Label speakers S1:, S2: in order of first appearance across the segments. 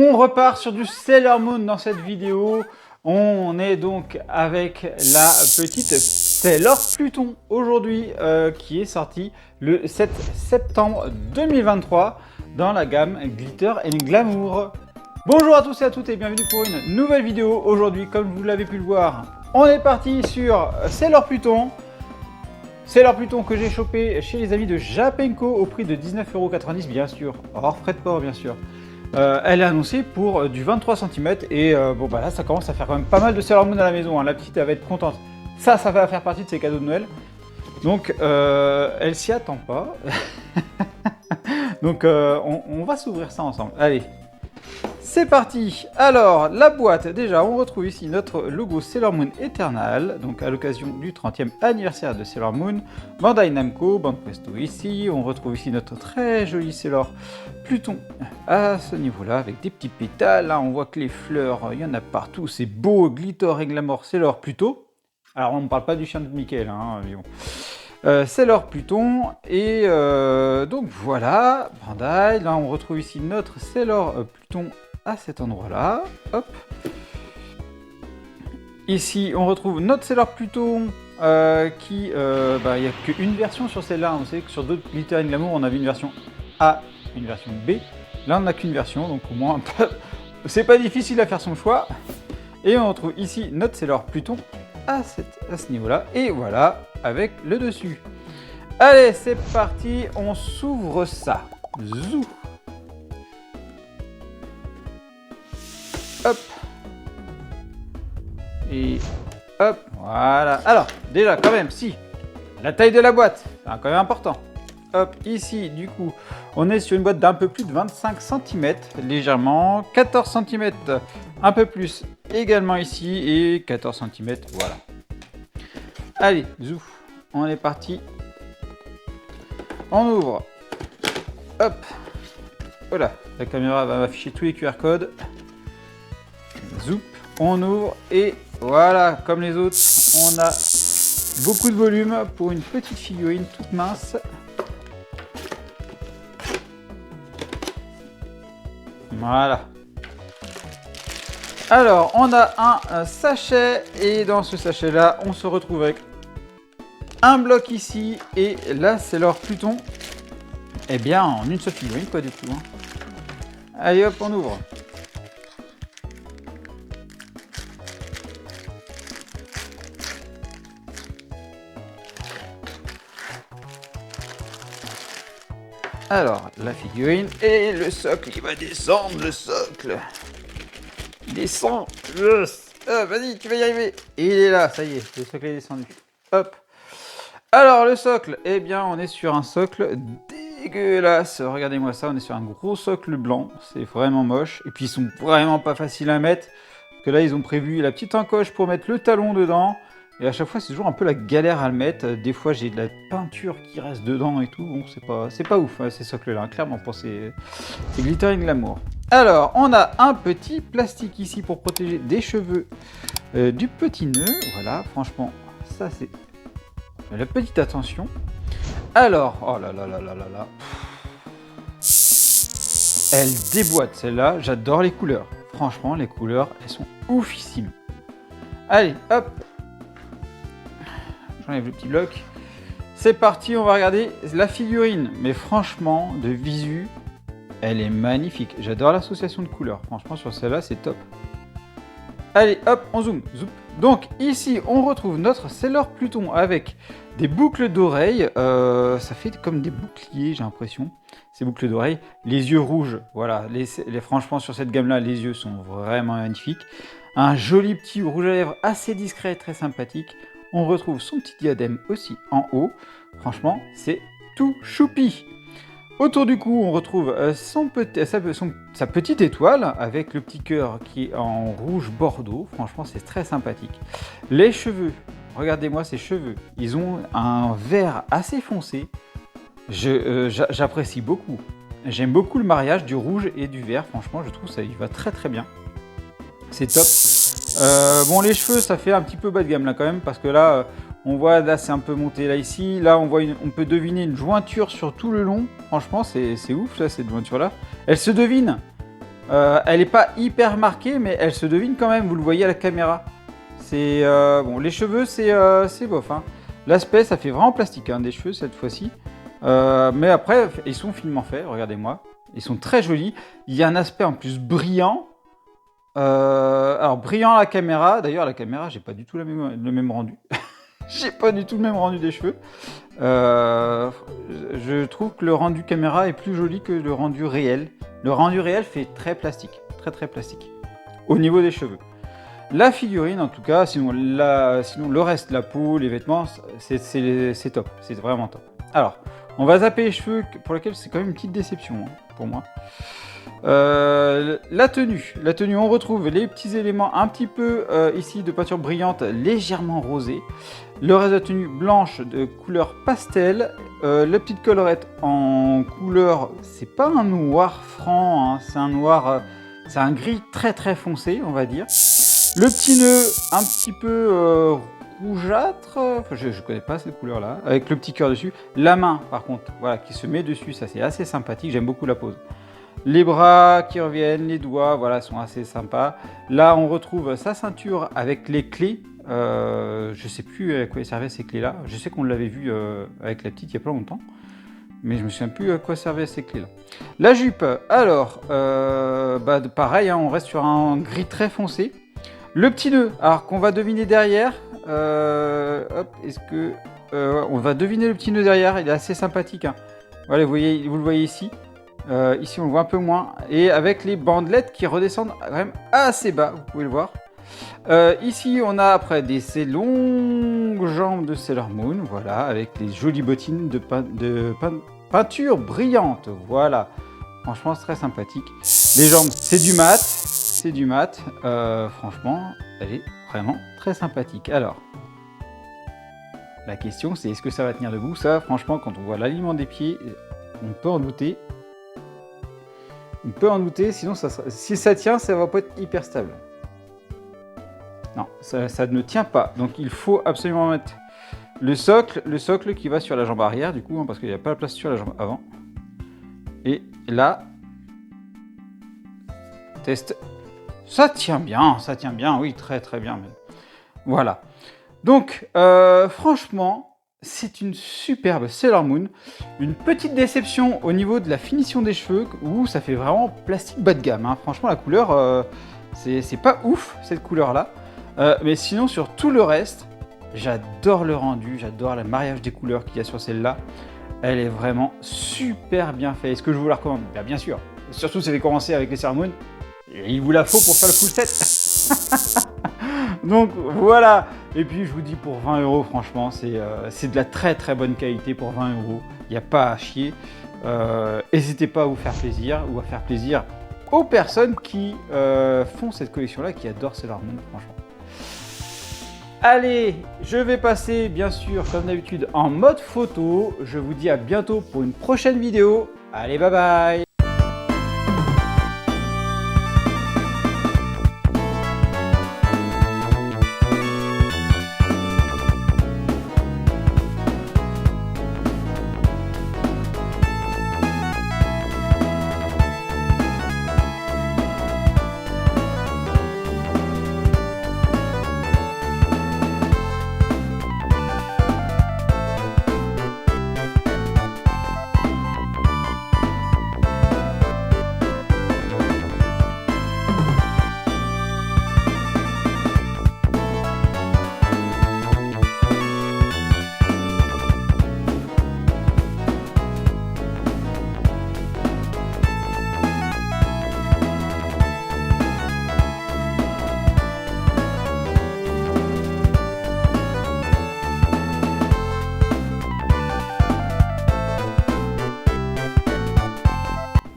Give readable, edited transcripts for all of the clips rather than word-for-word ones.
S1: On repart sur du Sailor Moon dans cette vidéo. On est donc avec la petite Sailor Pluton aujourd'hui qui est sortie le 7 septembre 2023 dans la gamme Glitter and Glamour. Bonjour à tous et à toutes et bienvenue pour une nouvelle vidéo. Aujourd'hui, comme vous l'avez pu le voir, on est parti sur Sailor Pluton. Sailor Pluton que j'ai chopé chez les amis de Japenko au prix de 19,90 € bien sûr, hors frais de port bien sûr. Elle est annoncée pour du 23 cm et bon bah là ça commence à faire quand même pas mal de Sailor Moon à la maison, hein. La petite elle va être contente. Ça va faire partie de ses cadeaux de Noël. Donc elle s'y attend pas. Donc on va s'ouvrir ça ensemble. Allez, c'est parti. Alors la boîte, déjà on retrouve ici notre logo Sailor Moon Eternal, donc à l'occasion du 30e anniversaire de Sailor Moon, Bandai Namco, Banque Presto ici, on retrouve ici notre très joli Sailor Pluton à ce niveau là avec des petits pétales, là on voit que les fleurs, il y en a partout, c'est beau, Glitter and Glamour Sailor Pluton. Alors on ne parle pas du chien de Michael, hein, mais bon. Sailor Pluton et donc voilà, Bandai, là on retrouve ici notre Sailor Pluton à cet endroit-là, hop. Ici, on retrouve notre Sailor Pluton qui, il n'y a qu'une version sur celle-là. On sait que sur d'autres Glitter and Glamour, on avait une version A, une version B. Là, on n'a qu'une version, donc au moins, c'est pas difficile à faire son choix. Et on retrouve ici notre Sailor Pluton à ce niveau-là. Et voilà, avec le dessus. Allez, c'est parti, on s'ouvre ça. Zou. Hop. Et hop, voilà. Alors, déjà, quand même, si, la taille de la boîte, c'est quand même important. Hop, ici, du coup, on est sur une boîte d'un peu plus de 25 cm, légèrement. 14 cm, un peu plus, également ici. Et 14 cm, voilà. Allez, zou, on est parti. On ouvre. Hop. Voilà, la caméra va m'afficher tous les QR codes. Zoup, on ouvre et voilà, comme les autres, on a beaucoup de volume pour une petite figurine toute mince. Voilà. Alors, on a un sachet et dans ce sachet-là, on se retrouve avec un bloc ici et là, c'est leur Pluton. Eh bien, en une seule figurine, quoi, du coup. Hein. Allez, hop, on ouvre. Alors, la figurine et le socle, il va descendre, le socle. Descend. Yes. Ah, vas-y, tu vas y arriver. Et il est là, ça y est, le socle est descendu. Hop. Alors, le socle, eh bien, on est sur un socle dégueulasse. Regardez-moi ça, on est sur un gros socle blanc. C'est vraiment moche. Et puis, ils sont vraiment pas faciles à mettre. Parce que là, ils ont prévu la petite encoche pour mettre le talon dedans. Et à chaque fois, c'est toujours un peu la galère à le mettre. Des fois, j'ai de la peinture qui reste dedans et tout. Bon, c'est pas ouf, hein, ces socles-là, clairement, pour ces Glitter and Glamour. Alors, on a un petit plastique ici pour protéger des cheveux du petit nœud. Voilà, franchement, ça, c'est la petite attention. Alors, oh là là là là là là. Elle déboîte, celle-là. J'adore les couleurs. Franchement, les couleurs, elles sont oufissimes. Allez, hop. J'enlève le petit bloc. C'est parti, on va regarder la figurine. Mais franchement, de visu, elle est magnifique. J'adore l'association de couleurs. Franchement, sur celle-là, c'est top. Allez, hop, on zoome. Zoom. Donc, ici, on retrouve notre Sailor Pluton avec des boucles d'oreilles. Ça fait comme des boucliers, j'ai l'impression. Ces boucles d'oreilles. Les yeux rouges. Voilà, franchement, sur cette gamme-là, les yeux sont vraiment magnifiques. Un joli petit rouge à lèvres assez discret et très sympathique. On retrouve son petit diadème aussi en haut. Franchement, c'est tout choupi. Autour du cou, on retrouve sa petite étoile avec le petit cœur qui est en rouge bordeaux. Franchement, c'est très sympathique. Les cheveux, regardez-moi ces cheveux. Ils ont un vert assez foncé. J'apprécie beaucoup. J'aime beaucoup le mariage du rouge et du vert. Franchement, je trouve ça il va très très bien. C'est top. Bon, les cheveux, ça fait un petit peu bas de gamme là quand même, parce que là, on voit, là c'est un peu monté là ici. Là, on peut deviner une jointure sur tout le long. Franchement, c'est ouf là, cette jointure là. Elle se devine. Elle n'est pas hyper marquée, mais elle se devine quand même, vous le voyez à la caméra. C'est bon, les cheveux, c'est bof. Hein. L'aspect, ça fait vraiment plastique, hein, des cheveux cette fois-ci. Mais après, ils sont finement faits, regardez-moi. Ils sont très jolis. Il y a un aspect en plus brillant. Alors, brillant à la caméra. D'ailleurs, à la caméra, j'ai pas du tout le même rendu. J'ai pas du tout le même rendu des cheveux. Je trouve que le rendu caméra est plus joli que le rendu réel. Le rendu réel fait très plastique, très plastique, au niveau des cheveux. La figurine, en tout cas, sinon le reste, la peau, les vêtements, c'est top, c'est vraiment top. Alors, on va zapper les cheveux, pour lesquels c'est quand même une petite déception, hein, pour moi. La tenue, on retrouve les petits éléments un petit peu ici de peinture brillante, légèrement rosée. Le reste de la tenue blanche de couleur pastel. La petite collerette en couleur, c'est pas un noir franc, hein, c'est un noir, c'est un gris très foncé, on va dire. Le petit nœud un petit peu rougeâtre, enfin, je connais pas cette couleur là, avec le petit cœur dessus. La main par contre, voilà, qui se met dessus, ça c'est assez sympathique, j'aime beaucoup la pose. Les bras qui reviennent, les doigts, voilà, sont assez sympas. Là on retrouve sa ceinture avec les clés. Je sais plus à quoi servaient ces clés là, je sais qu'on l'avait vu avec la petite il y a pas longtemps. Mais je me souviens plus à quoi servaient ces clés là. La jupe, alors, pareil, hein, on reste sur un gris très foncé. Le petit nœud, alors qu'on va deviner derrière, hop, est-ce que... on va deviner le petit nœud derrière, il est assez sympathique. Hein. Voilà, vous le voyez ici. Ici, on le voit un peu moins. Et avec les bandelettes qui redescendent quand même assez bas, vous pouvez le voir. Ici, on a après ces longues jambes de Sailor Moon, voilà, avec les jolies bottines de peinture brillante, voilà. Franchement, c'est très sympathique. Les jambes, c'est du mat, franchement, elle est vraiment très sympathique. Alors, la question, c'est est-ce que ça va tenir debout? Ça, franchement, quand on voit l'alignement des pieds, on peut en douter. Sinon, si ça tient, ça va pas être hyper stable. Non, ça ne tient pas. Donc il faut absolument mettre le socle qui va sur la jambe arrière, du coup, hein, parce qu'il n'y a pas la place sur la jambe avant. Et là, test. Ça tient bien, oui, très bien même. Voilà. Donc, franchement, c'est une superbe Sailor Moon. Une petite déception au niveau de la finition des cheveux, où ça fait vraiment plastique bas de gamme. Hein. Franchement, la couleur, c'est pas ouf, cette couleur-là. Mais sinon, sur tout le reste, j'adore le rendu, j'adore le mariage des couleurs qu'il y a sur celle-là. Elle est vraiment super bien faite. Est-ce que je vous la recommande? Bien sûr. Surtout si vous avez commencé avec les Sailor Moon, il vous la faut pour faire le full set. Donc voilà. Et puis je vous dis, pour 20 €, franchement, c'est de la très bonne qualité pour 20 €. Il n'y a pas à chier. N'hésitez pas à vous faire plaisir ou à faire plaisir aux personnes qui font cette collection-là, qui adorent Sailor Moon, franchement. Allez, je vais passer, bien sûr, comme d'habitude, en mode photo. Je vous dis à bientôt pour une prochaine vidéo. Allez, bye bye!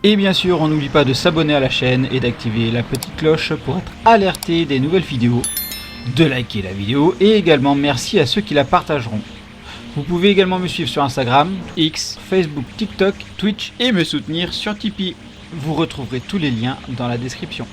S1: Et bien sûr, on n'oublie pas de s'abonner à la chaîne et d'activer la petite cloche pour être alerté des nouvelles vidéos, de liker la vidéo et également merci à ceux qui la partageront. Vous pouvez également me suivre sur Instagram, X, Facebook, TikTok, Twitch et me soutenir sur Tipeee. Vous retrouverez tous les liens dans la description.